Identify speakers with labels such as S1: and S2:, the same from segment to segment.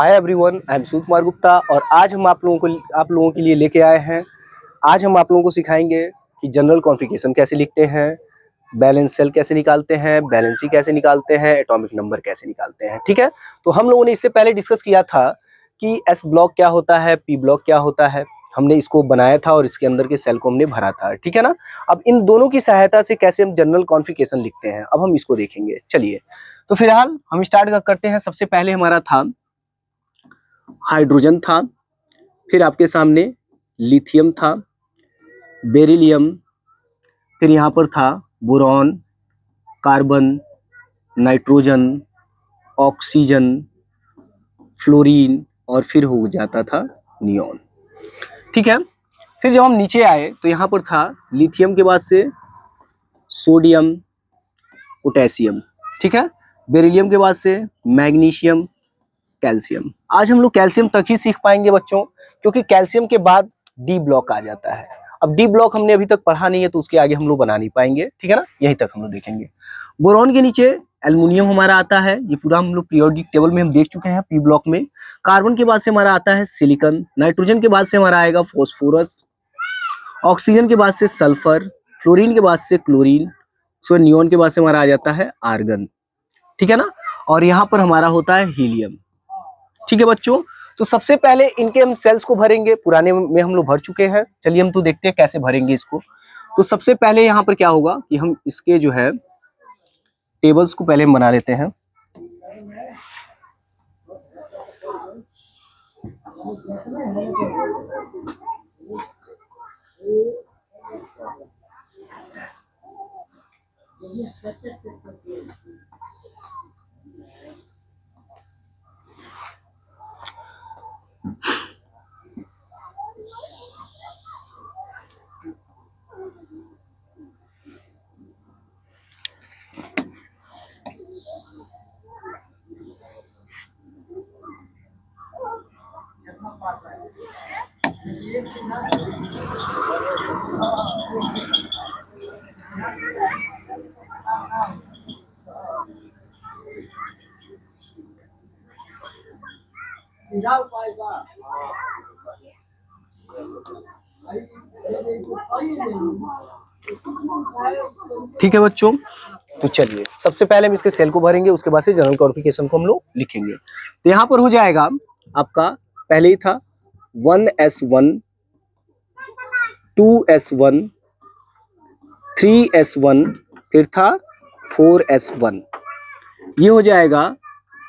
S1: Hi everyone, I am सुकुमार गुप्ता और आज हम आप लोगों के लिए लेके आए हैं। आज हम आप लोगों को सिखाएंगे कि जनरल कॉन्फ़िगरेशन कैसे लिखते हैं, बैलेंस सेल कैसे निकालते हैं, बैलेंस शीट कैसे निकालते हैं, एटॉमिक नंबर कैसे निकालते हैं। ठीक है, तो हम लोगों ने इससे पहले डिस्कस किया था कि एस ब्लॉक क्या होता है, पी ब्लॉक क्या होता है। हमने इसको बनाया था और इसके अंदर के सेल को हमने भरा था। ठीक है ना। अब इन दोनों की सहायता से कैसे हम जनरल कॉन्फ़िगरेशन लिखते हैं, अब हम इसको देखेंगे। चलिए, तो फिलहाल हम स्टार्ट करते हैं। सबसे पहले हमारा था हाइड्रोजन था, फिर आपके सामने लिथियम था, बेरिलियम, फिर यहाँ पर था boron, carbon, nitrogen, oxygen, fluorine और फिर हो जाता था नियॉन। ठीक है, फिर जब हम नीचे आए तो यहाँ पर था लिथियम के बाद से सोडियम, पोटेशियम। ठीक है, बेरिलियम के बाद से मैग्नीशियम, कैल्शियम। आज हम लोग कैल्शियम तक ही सीख पाएंगे बच्चों, क्योंकि कैल्शियम के बाद डी ब्लॉक आ जाता है। अब डी ब्लॉक हमने अभी तक पढ़ा नहीं है तो उसके आगे हम लोग बना नहीं पाएंगे। ठीक है ना, यहीं तक हम लोग देखेंगे। बोरॉन के नीचे एल्युमिनियम हमारा आता है, ये पूरा हम लोग पीरियोडिक टेबल में हम देख चुके हैं पी ब्लॉक में। कार्बन के बाद से हमारा आता है सिलिकॉन, नाइट्रोजन के बाद से हमारा आएगा फॉस्फोरस, ऑक्सीजन के बाद से सल्फर, फ्लोरीन के बाद से क्लोरीन, सो नियॉन के बाद से हमारा आ जाता है आर्गन। ठीक है ना, और यहाँ पर हमारा होता है हीलियम। ठीक है बच्चों, तो सबसे पहले इनके हम सेल्स को भरेंगे। पुराने में हम लोग भर चुके हैं, चलिए हम तो देखते हैं कैसे भरेंगे इसको। तो सबसे पहले यहाँ पर क्या होगा कि हम इसके जो है टेबल्स को पहले हम बना लेते हैं। ठीक है बच्चों, तो चलिए सबसे पहले हम इसके सेल को भरेंगे, उसके बाद से जनरल कॉन्फ़िगरेशन को हम लोग लिखेंगे। तो यहाँ पर हो जाएगा आपका, पहले ही था 1s1, 2s1, 3s1, फिर था 4s1। ये हो जाएगा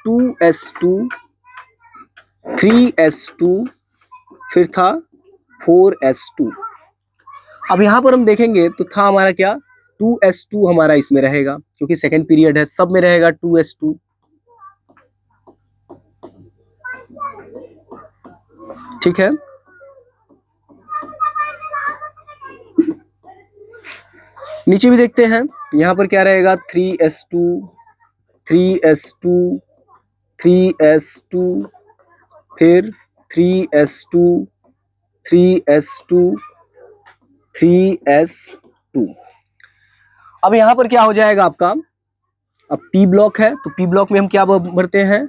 S1: 2s2, 3s2, फिर था 4s2। अब यहाँ पर हम देखेंगे तो था हमारा क्या 2s2 हमारा इसमें रहेगा, क्योंकि सेकेंड पीरियड है, सब में रहेगा 2s2। ठीक है, नीचे भी देखते हैं। यहाँ पर क्या रहेगा 3s2, 3s2, 3s2, फिर 3s2, 3s2, 3s2। अब यहाँ पर क्या हो जाएगा आपका, अब पी ब्लॉक है तो पी ब्लॉक में हम क्या भरते हैं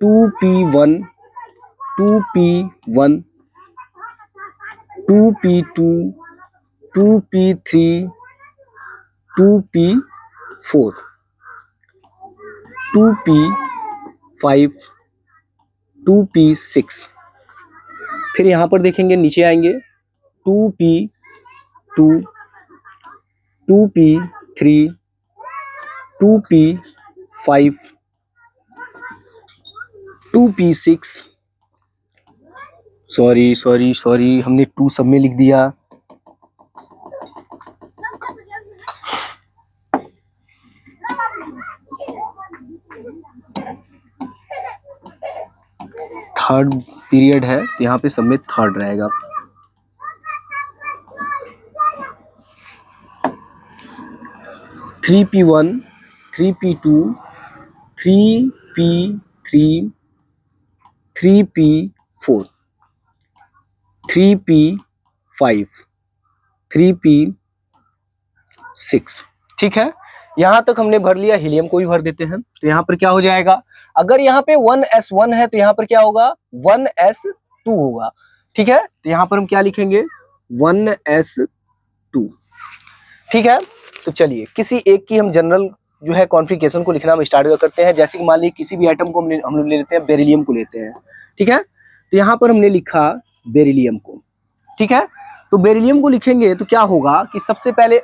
S1: 2p1, 2p1, 2p2, 2p3, 2p4, 2p5, 2p6। फिर यहाँ पर देखेंगे, नीचे आएंगे 2p2, 2p3, 2p5, 2p6। Sorry हमने 2 सब में लिख दिया। थर्ड पीरियड है तो यहाँ पे सब में थर्ड रहेगा। Three p1, 3p2, 3p3, 3p4, 3p5, 3p6। ठीक है, यहां तक हमने भर लिया, हीलियम को भी भर देते हैं। तो यहाँ पर क्या हो जाएगा, अगर यहाँ पे 1s1 है तो यहाँ पर क्या होगा 1s2 होगा। ठीक है, तो यहाँ पर हम क्या लिखेंगे 1s2। ठीक है, तो चलिए किसी एक की हम जनरल जो है कॉन्फ़िगरेशन को लिखना हम स्टार्ट करते हैं। जैसे कि मान लीजिए किसी भी एटम को हम लोग ले लेते हैं, बेरिलियम को लेते हैं। ठीक है, तो यहाँ पर हमने लिखा बेरिलियम को। ठीक है, तो बेरिलियम को लिखेंगे तो क्या होगा कि सबसे पहले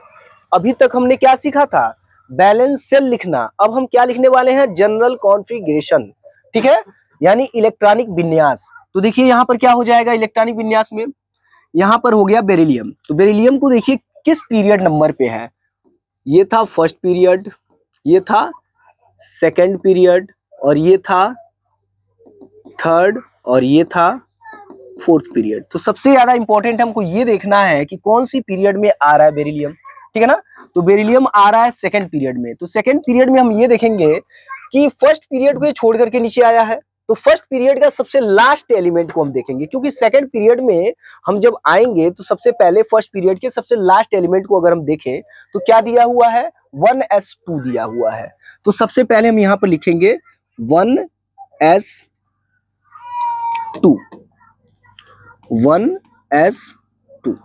S1: अभी तक हमने क्या सीखा था, बैलेंस सेल लिखना। अब हम क्या लिखने वाले हैं, जनरल कॉन्फ़िगरेशन। ठीक है, यानी इलेक्ट्रॉनिक विन्यास। तो देखिए यहाँ पर क्या हो जाएगा इलेक्ट्रॉनिक विन्यास में, यहाँ पर हो गया बेरिलियम। तो बेरिलियम को देखिए किस पीरियड नंबर पे है, ये था फर्स्ट पीरियड, ये था सेकंड पीरियड, और ये था थर्ड, और ये था फोर्थ पीरियड। तो सबसे ज्यादा इंपॉर्टेंट हमको ये देखना है कि कौन सी पीरियड में आ रहा है बेरिलियम। ठीक है ना, तो बेरिलियम आ रहा है सेकंड पीरियड में। तो सेकंड पीरियड में हम ये देखेंगे कि फर्स्ट पीरियड को छोड़ करके नीचे आया है, तो फर्स्ट पीरियड का सबसे लास्ट एलिमेंट को हम देखेंगे, क्योंकि सेकंड पीरियड में हम जब आएंगे तो सबसे पहले फर्स्ट पीरियड के सबसे लास्ट एलिमेंट को अगर हम देखें तो क्या दिया हुआ है 1s2 दिया हुआ है। तो सबसे पहले हम यहाँ पर लिखेंगे 1s2, 1s2।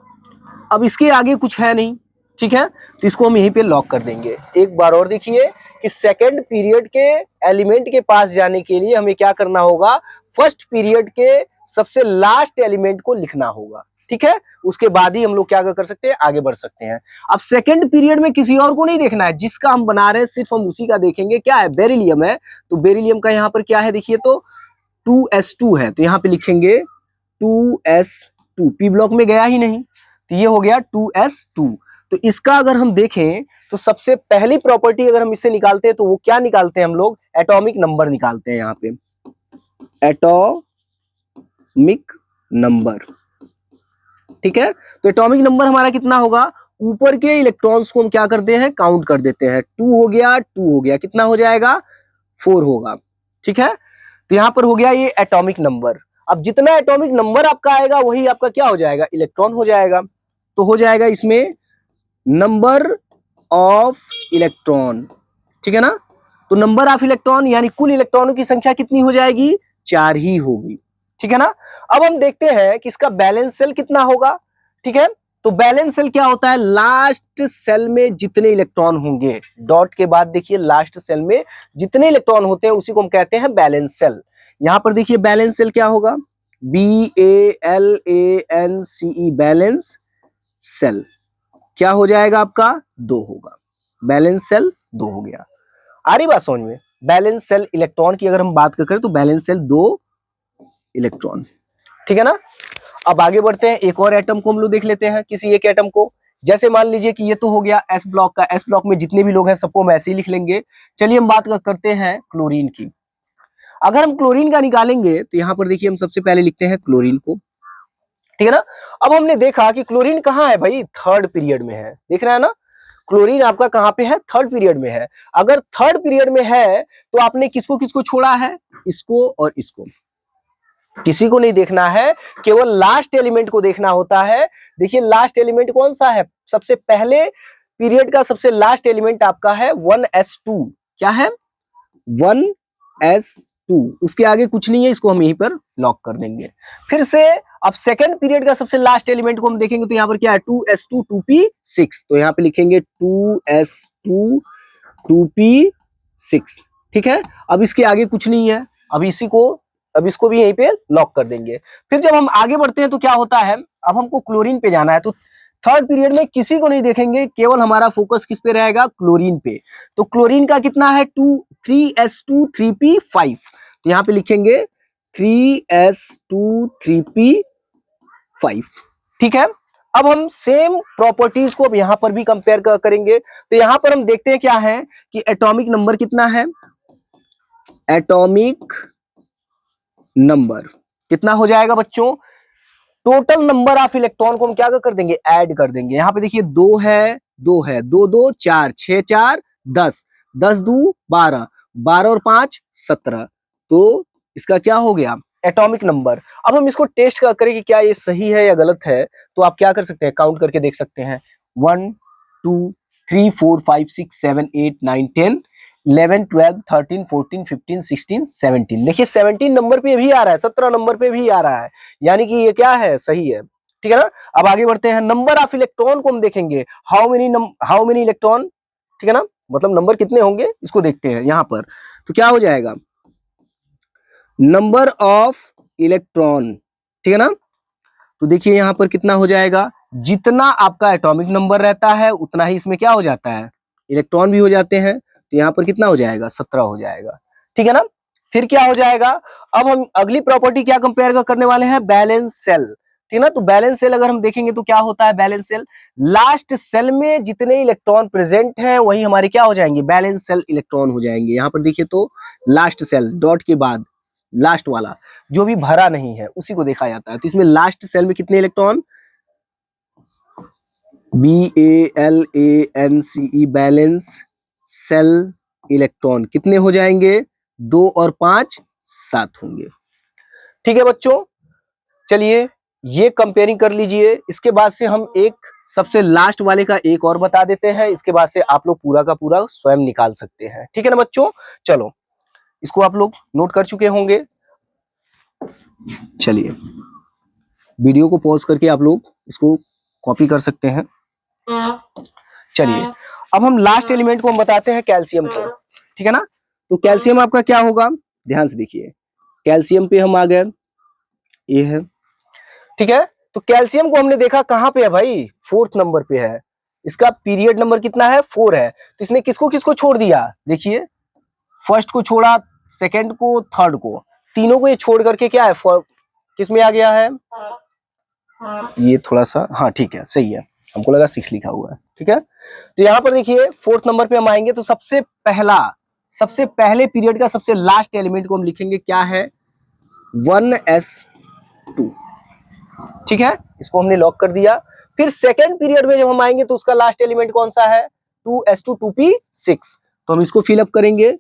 S1: अब इसके आगे कुछ है नहीं। ठीक है, तो इसको हम यहीं पे लॉक कर देंगे। एक बार और देखिए कि सेकंड पीरियड के एलिमेंट के पास जाने के लिए हमें क्या करना होगा, फर्स्ट पीरियड के सबसे लास्ट एलिमेंट को लिखना होगा। ठीक है, उसके बाद ही हम लोग क्या कर सकते हैं, आगे बढ़ सकते हैं। अब सेकंड पीरियड में किसी और को नहीं देखना है, जिसका हम बना रहे हैं सिर्फ हम उसी का देखेंगे। क्या है, बेरिलियम है, तो बेरिलियम का यहाँ पर क्या है देखिए, तो 2s2 है, तो यहाँ पे लिखेंगे 2s2। पी ब्लॉक में गया ही नहीं, तो ये हो गया 2s2। तो इसका अगर हम देखें तो सबसे पहली प्रॉपर्टी अगर हम इससे निकालते हैं तो वो क्या निकालते हैं हम लोग, एटॉमिक नंबर निकालते हैं। यहाँ पे एटॉमिक नंबर। ठीक है, तो एटॉमिक नंबर हमारा कितना होगा, ऊपर के इलेक्ट्रॉन्स को हम क्या करते हैं, काउंट कर देते हैं। 2 हो गया, 2 हो गया, कितना हो जाएगा 4 होगा। ठीक है, तो यहाँ पर हो गया ये एटॉमिक नंबर। अब जितना एटॉमिक नंबर आपका आएगा वही आपका क्या हो जाएगा, इलेक्ट्रॉन हो जाएगा। तो हो जाएगा इसमें नंबर ऑफ इलेक्ट्रॉन। ठीक है ना, तो नंबर ऑफ इलेक्ट्रॉन यानी कुल इलेक्ट्रॉनों की संख्या कितनी हो जाएगी, 4 ही होगी। ठीक है ना, अब हम देखते हैं कि इसका बैलेंस सेल कितना होगा। ठीक है, तो बैलेंस सेल क्या होता है, लास्ट सेल में जितने इलेक्ट्रॉन होंगे, डॉट के बाद देखिए लास्ट सेल में जितने इलेक्ट्रॉन होते हैं उसी को हम कहते हैं बैलेंस सेल। यहां पर देखिए बैलेंस सेल क्या होगा, BALANCE, बैलेंस सेल क्या हो जाएगा आपका, 2 होगा। बैलेंस सेल 2 हो गया। आ रही बात समझ में, बैलेंस सेल इलेक्ट्रॉन की अगर हम बात करें तो बैलेंस सेल 2 इलेक्ट्रॉन। ठीक है ना, अब आगे बढ़ते हैं, एक और एटम को हम लोग देख लेते हैं, किसी एक एटम को। जैसे मान लीजिए कि ये तो हो गया एस ब्लॉक का, एस ब्लॉक में जितने भी लोग हैं सबको हम ऐसे ही लिख लेंगे। चलिए हम बात करते हैं क्लोरीन की। अगर हम क्लोरीन का निकालेंगे तो यहाँ पर देखिए हम सबसे पहले लिखते हैं क्लोरीन को। ठीक है ना, अब हमने देखा कि क्लोरीन कहाँ है भाई, थर्ड पीरियड में है। देख रहा है ना, क्लोरीन आपका कहाँ पे है, थर्ड पीरियड में है। अगर थर्ड पीरियड में है तो आपने किसको किसको छोड़ा है, इसको और इसको, किसी को नहीं देखना है, केवल लास्ट एलिमेंट को देखना होता है। देखिए लास्ट एलिमेंट कौन सा है, सबसे पहले पीरियड का सबसे लास्ट एलिमेंट आपका है 1s2। क्या है 1s2, उसके आगे कुछ नहीं है, इसको हम यहीं पर लॉक कर देंगे। फिर से अब सेकंड पीरियड का सबसे लास्ट एलिमेंट को हम देखेंगे तो यहाँ पर क्या है 2s2 2p6, तो यहाँ पे लिखेंगे 2s2 2p6। ठीक है, अब इसके आगे कुछ नहीं है, अब इसको भी यहीं पे लॉक कर देंगे। फिर जब हम आगे बढ़ते हैं तो क्या होता है, अब हमको क्लोरीन पे जाना है, तो थर्ड पीरियड में किसी को नहीं देखेंगे, केवल हमारा फोकस किस पे रहेगा, क्लोरीन पे। तो क्लोरीन का कितना है 3s2 3p5, तो यहाँ पे लिखेंगे 3s2 3p5। ठीक है, अब हम सेम प्रॉपर्टीज को अब यहां पर भी कंपेयर करेंगे। तो यहां पर हम देखते हैं क्या है कि एटॉमिक नंबर कितना है, एटॉमिक नंबर कितना हो जाएगा बच्चों, टोटल नंबर ऑफ इलेक्ट्रॉन को हम क्या कर देंगे, ऐड कर देंगे। यहां पे देखिए 2 है, 2 है, 2 2 4, 6 4 10, 10 2 12, 12 और 5 17, तो इसका क्या हो गया एटॉमिक नंबर। अब हम इसको टेस्ट करें कि क्या ये सही है या गलत है, तो आप क्या कर सकते हैं, काउंट करके देख सकते हैं 1 2 3 4 5 6 7 8 9 10 11 12 13 14 15 16 17। देखिए 17 नंबर पे भी आ रहा है, 17 नंबर पे भी आ रहा है, यानी कि ये क्या है, सही है। ठीक है ना। अब आगे बढ़ते हैं, नंबर ऑफ इलेक्ट्रॉन को हम देखेंगे, हाउ मेनी इलेक्ट्रॉन, ठीक है ना, मतलब नंबर कितने होंगे इसको देखते हैं यहां पर। तो क्या हो जाएगा, नंबर ऑफ इलेक्ट्रॉन, ठीक है ना। तो देखिए यहां पर कितना हो जाएगा, जितना आपका एटॉमिक नंबर रहता है उतना ही इसमें क्या हो जाता है, इलेक्ट्रॉन भी हो जाते हैं। तो यहां पर कितना हो जाएगा, 17 हो जाएगा, ठीक है ना। फिर क्या हो जाएगा, अब हम अगली प्रॉपर्टी क्या कंपेयर करने वाले हैं, बैलेंस सेल, ठीक है ना। तो बैलेंस सेल अगर हम देखेंगे तो क्या होता है, बैलेंस सेल, लास्ट सेल में जितने इलेक्ट्रॉन प्रेजेंट हैं वही हमारे क्या हो जाएंगे, बैलेंस सेल इलेक्ट्रॉन हो जाएंगे। यहां पर देखिए तो लास्ट सेल डॉट के बाद लास्ट वाला जो भी भरा नहीं है उसी को देखा जाता है। तो इसमें लास्ट सेल में कितने electron, BALANCE, balance cell electron कितने हो जाएंगे, 2 और 5 7 होंगे। ठीक है बच्चों, चलिए ये कंपेयरिंग कर लीजिए। इसके बाद से हम एक सबसे लास्ट वाले का एक और बता देते हैं, इसके बाद से आप लोग पूरा का पूरा स्वयं निकाल सकते हैं। ठीक है ना बच्चों, चलो इसको आप लोग नोट कर चुके होंगे। चलिए वीडियो को पॉज करके आप लोग इसको कॉपी कर सकते हैं। चलिए अब हम लास्ट एलिमेंट को हम बताते हैं, कैल्शियम को, ठीक है ना। तो कैल्शियम आपका क्या होगा, ध्यान से देखिए, कैल्शियम पे हम आ गए, ये है, ठीक है। तो कैल्शियम को हमने देखा कहां पे है भाई, 4th नंबर पे है, इसका पीरियड नंबर कितना है, 4 है। तो इसने किसको किसको छोड़ दिया, देखिए फर्स्ट को छोड़ा, सेकंड को, थर्ड को, तीनों को ये छोड़ करके क्या है, किस में आ गया है, ये थोड़ा सा, हाँ ठीक है सही है, हमको लगा 6 लिखा हुआ है, ठीक है। तो यहाँ पर देखिए 4th नंबर पे हम आएंगे तो सबसे पहले पीरियड का सबसे लास्ट एलिमेंट को हम लिखेंगे, क्या है, 1s2, ठीक है, इसको हमने लॉक कर दिया। फिर सेकेंड पीरियड में जब हम आएंगे तो उसका लास्ट एलिमेंट कौन सा है, 2s2 2p6, तो हम इसको फिलअप करेंगे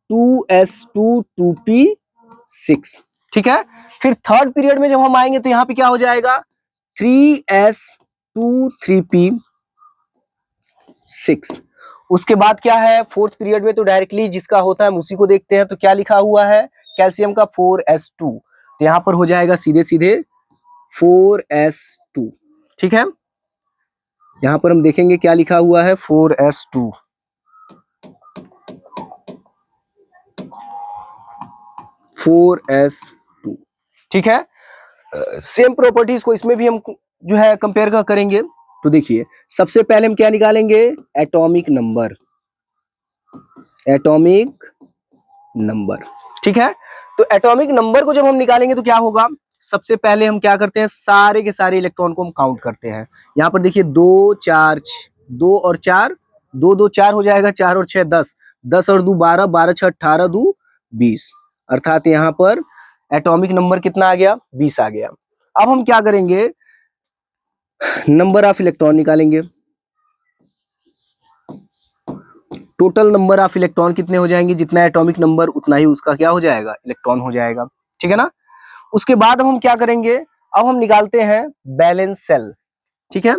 S1: 2s2 2p6, ठीक है। फिर थर्ड पीरियड में जब हम आएंगे तो यहाँ पे क्या हो जाएगा, 3s2 3p6। उसके बाद क्या है, 4th पीरियड में तो डायरेक्टली जिसका होता है हम उसी को देखते हैं। तो क्या लिखा हुआ है कैल्शियम का, 4s2, तो यहाँ पर हो जाएगा सीधे सीधे 4s2, ठीक है। यहां पर हम देखेंगे क्या लिखा हुआ है, 4s2, ठीक है। सेम प्रॉपर्टीज को इसमें भी हम जो है कंपेयर करेंगे। तो देखिए सबसे पहले हम क्या निकालेंगे, एटॉमिक नंबर, ठीक है। तो एटॉमिक नंबर को जब हम निकालेंगे तो क्या होगा, सबसे पहले हम क्या करते हैं, सारे के सारे इलेक्ट्रॉन को हम काउंट करते हैं। यहाँ पर देखिए 2 4 2 और 4, 2 2 4 हो जाएगा, 4 और 6 10, 10 और 2 12, 12 6 18, 2 20, अर्थात यहाँ पर एटॉमिक नंबर कितना आ गया, 20 आ गया। अब हम क्या करेंगे, नंबर ऑफ इलेक्ट्रॉन निकालेंगे, टोटल नंबर ऑफ इलेक्ट्रॉन कितने हो जाएंगे, जितना एटॉमिक नंबर उतना ही उसका क्या हो जाएगा, इलेक्ट्रॉन हो जाएगा, ठीक है ना। उसके बाद हम क्या करेंगे, अब हम निकालते हैं बैलेंस सेल, ठीक है,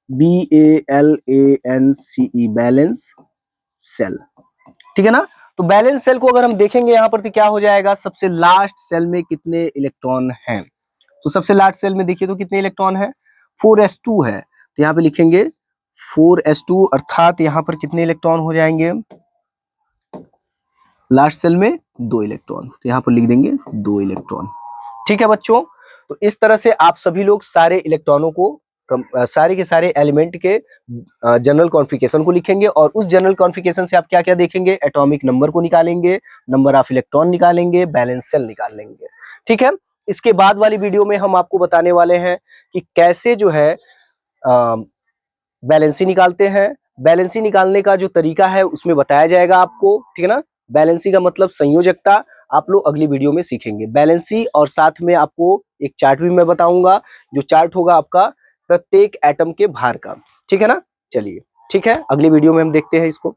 S1: BALANCE, बैलेंस सेल, ठीक है ना। तो बैलेंस सेल को अगर हम देखेंगे यहाँ पर तो क्या हो जाएगा, सबसे लास्ट सेल में कितने इलेक्ट्रॉन हैं, तो सबसे लास्ट सेल में देखिए तो कितने इलेक्ट्रॉन है, 4s2 है। तो यहाँ पे लिखेंगे 4s2, अर्थात यहाँ पर कितने इलेक्ट्रॉन हो जाएंगे, लास्ट सेल में 2 इलेक्ट्रॉन, तो यहाँ पर लिख देंगे 2 इलेक्ट्रॉन, ठीक है बच्चों। तो इस तरह से आप सभी लोग सारे इलेक्ट्रॉनों को सारे के सारे एलिमेंट के जनरल कॉन्फिगरेशन को लिखेंगे, और उस जनरल कॉन्फिगरेशन से आप क्या क्या देखेंगे, एटॉमिक नंबर को निकालेंगे, नंबर ऑफ इलेक्ट्रॉन निकालेंगे, बैलेंस सेल निकाल लेंगे, ठीक है। इसके बाद वाली वीडियो में हम आपको बताने वाले हैं कि कैसे जो है बैलेंसी निकालते हैं। बैलेंसी निकालने का जो तरीका है उसमें बताया जाएगा आपको, ठीक है ना। बैलेंसी का मतलब संयोजकता, आप लोग अगली वीडियो में सीखेंगे बैलेंसी, और साथ में आपको एक चार्ट भी मैं बताऊंगा, जो चार्ट होगा आपका प्रत्येक एटम के भार का, ठीक है ना। चलिए ठीक है, अगली वीडियो में हम देखते हैं इसको।